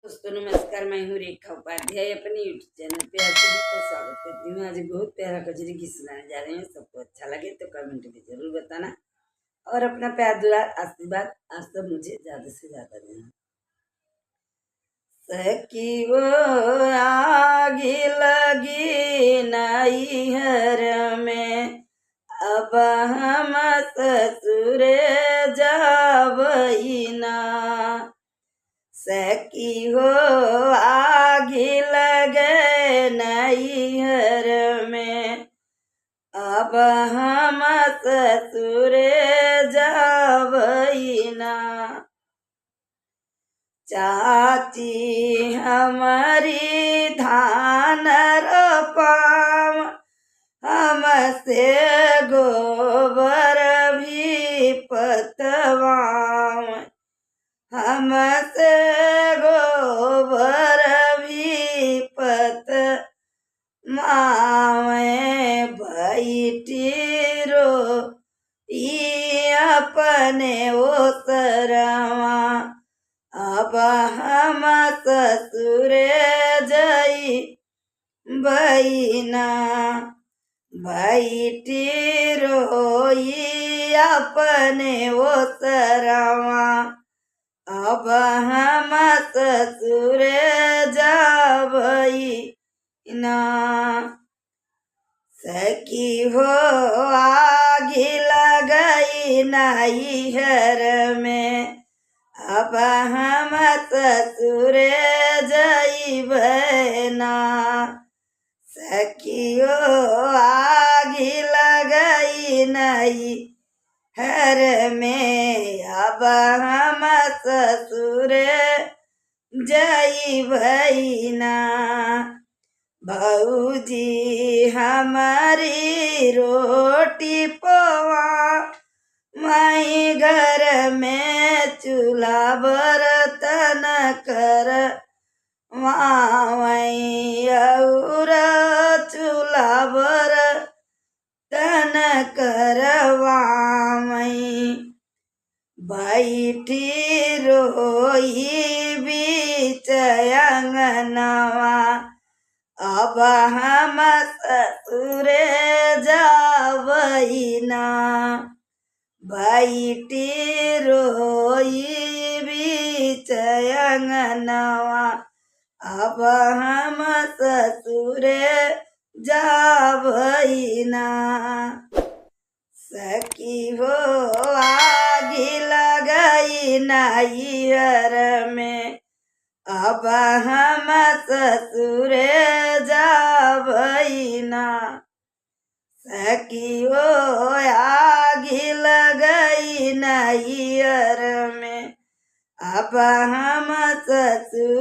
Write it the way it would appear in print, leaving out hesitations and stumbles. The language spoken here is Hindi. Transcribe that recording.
दोस्तों नमस्कार। मैं हूँ रेखा उपाध्याय। अपने यूट्यूब चैनल पे आप सभी का स्वागत करती हूँ। आज बहुत प्यारा कजरी गीत सुनाने जा रहे हैं। सबको अच्छा लगे तो कमेंट में जरूर बताना और अपना प्यार दुलार आशीर्वाद आप सब मुझे ज्यादा से ज्यादा देना। सखी वो आगी लगी नैहर में, अब हम ससुर जावैना। सखी हो आगी लगे नैहर में, अब हम ससुर जावैना। चाची हमारी धान रोपाव, हमसे गोबर भी पतवाव। हमसे गोबर भी पत मावे बैठी रो अपने ओसरवा। अब हम ससुर जई बहिना, बैठी रोई अपने ओसरवा। अब हम ससुर जावैना। सखी हो आगी लगई नैहर में, अब हम ससुर जइबना। सखियो आगी लगई नैहर में, अब हम ससुर जइबना। भौजी हमारी रोटी पवा, माई घर में चूल्हा बर्तन कर मावई और चूल्हा बर्तन करवावई। बैठी रोई बीच अंगनवा, अब हम ससुर जावैना। बैठी रोई बीच अंगनवा, अब हम ससुर जावैना। सखी हो आगी लगई नैहर में, अब हम ससुर जावैना। सखी हो आगी लगई नैहर में, अब हम ससुर